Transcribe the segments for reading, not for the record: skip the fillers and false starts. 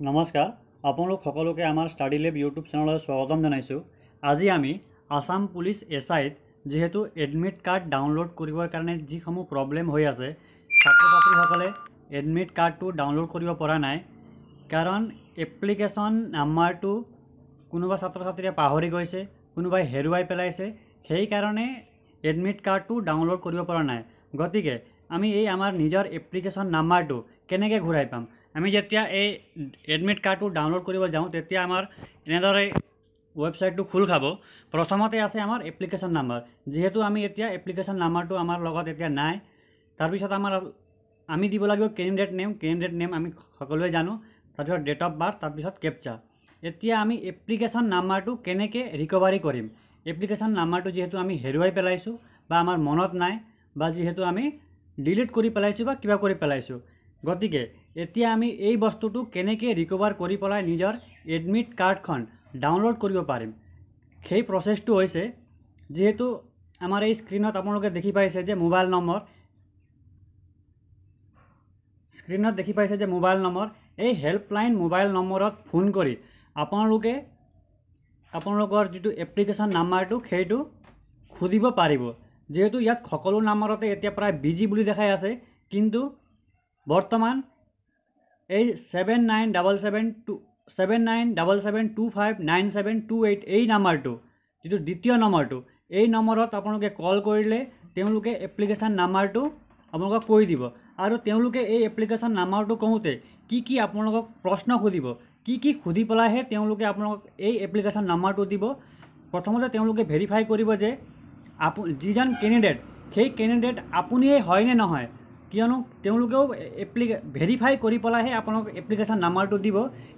নমস্কাৰ আপোনালোক সকলোকে আমাৰ ষ্টাডি লেব ইউটিউব চেনেললৈ স্বাগতম জনাইছোঁ। আজি আমি আসাম পুলিচ এছআইত যেহেতু এডমিট কাৰ্ড ডাউনলোড কৰিবৰ কাৰণে যিসমূহ প্ৰব্লেম হৈ আছে, ছাত্ৰ ছাত্ৰীসকলে এডমিট কাৰ্ডটো ডাউনলোড কৰিব পৰা নাই, কাৰণ এপ্লিকেশ্যন নাম্বাৰটো কোনোবা ছাত্ৰ ছাত্ৰীয়ে পাহৰি গৈছে, কোনোবাই হেৰুৱাই পেলাইছে, সেইকাৰণে এডমিট কাৰ্ডটো ডাউনলোড কৰিব পৰা নাই। গতিকে আমি এই আমাৰ নিজৰ এপ্লিকেশ্যন নাম্বাৰটো কেনেকৈ ঘূৰাই পাম? আমি যেতিয়া এই এডমিট কাৰ্ডটো ডাউনলোড কৰিব যাওঁ তেতিয়া আমাৰ এনেদৰে ৱেবছাইটটো খোল খাব। প্ৰথমতে আছে আমাৰ এপ্লিকেশ্যন নাম্বাৰ, যিহেতু আমি এতিয়া এপ্লিকেশ্যন নাম্বাৰটো আমাৰ লগত এতিয়া নাই। তাৰপিছত আমি দিব লাগিব কেণ্ডিডেট নেম আমি সকলোৱে জানো, তাৰপিছত ডেট অফ বাৰ্থ, তাৰপিছত কেপচা। এতিয়া আমি এপ্লিকেশ্যন নাম্বাৰটো কেনেকৈ ৰিকভাৰী কৰিম? এপ্লিকেশ্যন নাম্বাৰটো যিহেতু আমি হেৰুৱাই পেলাইছোঁ বা আমাৰ মনত নাই, বা যিহেতু আমি ডিলিট কৰি পেলাইছোঁ বা কিবা কৰি পেলাইছোঁ, গতিকে এতিয়া আমি এই বস্তুটো কেনেকৈ ৰিকভাৰ কৰি পেলাই নিজৰ এডমিট কাৰ্ডখন ডাউনলোড কৰিব পাৰিম, সেই প্ৰচেছটো হৈছে, যিহেতু আমাৰ এই স্ক্ৰীণত আপোনালোকে দেখি পাইছে যে মোবাইল নম্বৰ, এই হেল্পলাইন মোবাইল নম্বৰত ফোন কৰি আপোনালোকৰ যিটো এপ্লিকেশ্যন নাম্বাৰটো সেইটো খুজিব পাৰিব। যিহেতু ইয়াত সকলো নাম্বাৰতে এতিয়া প্ৰায় বিজি বুলি দেখাই আছে, কিন্তু বৰ্তমান এই 7977259728 এই নাম্বাৰটো, যিটো দ্বিতীয় নম্বৰটো, এই নম্বৰত আপোনালোকে কল কৰিলে তেওঁলোকে এপ্লিকেশ্যন নাম্বাৰটো আপোনালোকক কৈ দিব। আৰু তেওঁলোকে এই এপ্লিকেশ্যন নাম্বাৰটো কওঁতে কি আপোনালোকক প্ৰশ্ন সুধিব, কি সুধি পেলাইহে তেওঁলোকে আপোনালোকক এই এপ্লিকেশ্যন নাম্বাৰটো দিব। প্ৰথমতে তেওঁলোকে ভেৰিফাই কৰিব যে যিজন কেণ্ডিডেট, সেই কেণ্ডিডেট আপুনিয়ে হয়নে নহয়, কিয়নো তেওঁলোকেও ভেৰিফাই কৰি পেলাইহে আপোনালোকক এপ্লিকেশ্যন নাম্বাৰটো দিব।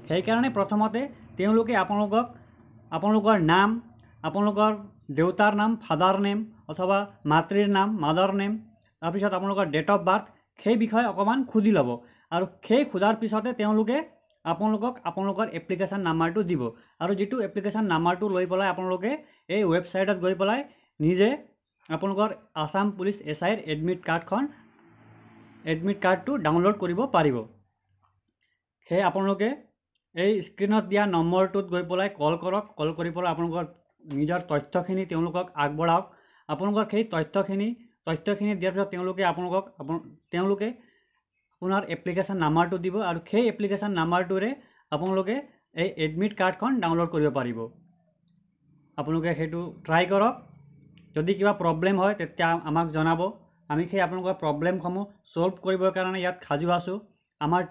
সেইকাৰণে প্ৰথমতে তেওঁলোকে আপোনালোকৰ নাম, আপোনালোকৰ দেউতাৰ নাম ফাদাৰ নেম, অথবা মাতৃৰ নাম মাদাৰ নেম, তাৰপিছত আপোনালোকৰ ডেট অফ বাৰ্থ, সেই বিষয়ে অকণমান সুধি ল'ব। আৰু সেই সোধাৰ পিছতে তেওঁলোকে আপোনালোকক আপোনালোকৰ এপ্লিকেশ্যন নাম্বাৰটো দিব। আৰু যিটো এপ্লিকেশ্যন নাম্বাৰটো লৈ পেলাই আপোনালোকে এই ৱেবছাইটত গৈ পেলাই নিজে আপোনালোকৰ আসাম পুলিচ এছআইৰ এডমিট কাৰ্ডটো ডাউনলোড কৰিব পাৰিব। সেয়ে আপোনালোকে এই স্ক্ৰীণত দিয়া নম্বৰটোত গৈ পেলাই কল কৰক। কল কৰি পেলাই আপোনালোকৰ নিজৰ তথ্যখিনি তেওঁলোকক আগবঢ়াওক। আপোনালোকৰ সেই তথ্যখিনি দিয়াৰ পিছত তেওঁলোকে আপোনাৰ এপ্লিকেশ্যন নাম্বাৰটো দিব, আৰু সেই এপ্লিকেশ্যন নাম্বাৰটোৰে আপোনালোকে এই এডমিট কাৰ্ডখন ডাউনলোড কৰিব পাৰিব। আপোনালোকে সেইটো ট্ৰাই কৰক। যদি কিবা প্ৰব্লেম হয় তেতিয়া আমাক জনাব। আমি সেই আপোনালোকৰ প্ৰব্লেমসমূহ ছল্ভ কৰিবৰ কাৰণে ইয়াত সাজু আছোঁ। আমাৰ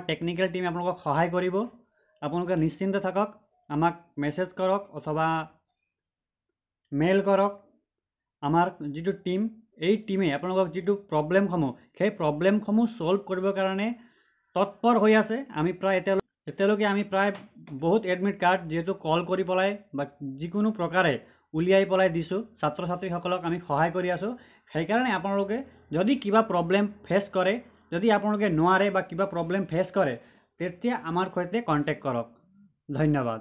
টেকনিকেল টিমে আপোনালোকক সহায় কৰিব। আপোনালোকে নিশ্চিন্ত থাকক, আমাক মেছেজ কৰক অথবা মেইল কৰক। আমাৰ যিটো টিম, এই টিমে আপোনালোকক যিটো প্ৰব্লেমসমূহ, সেই প্ৰব্লেমসমূহ ছল্ভ কৰিবৰ কাৰণে তৎপৰ হৈ আছে। এতিয়ালৈকে আমি প্ৰায় বহুত এডমিট কাৰ্ড যিহেতু কল কৰি পেলাই বা যিকোনো প্ৰকাৰে উলিয়াই পেলাই দিছোঁ, ছাত্ৰ ছাত্ৰীসকলক আমি সহায় কৰি আছোঁ। সেইকাৰণে আপোনালোকে যদি কিবা প্ৰব্লেম ফেচ কৰে, যদি আপোনালোকে নোৱাৰে বা কিবা প্ৰব্লেম ফেচ কৰে, তেতিয়া আমাৰ সৈতে কণ্টেক্ট কৰক। ধন্যবাদ।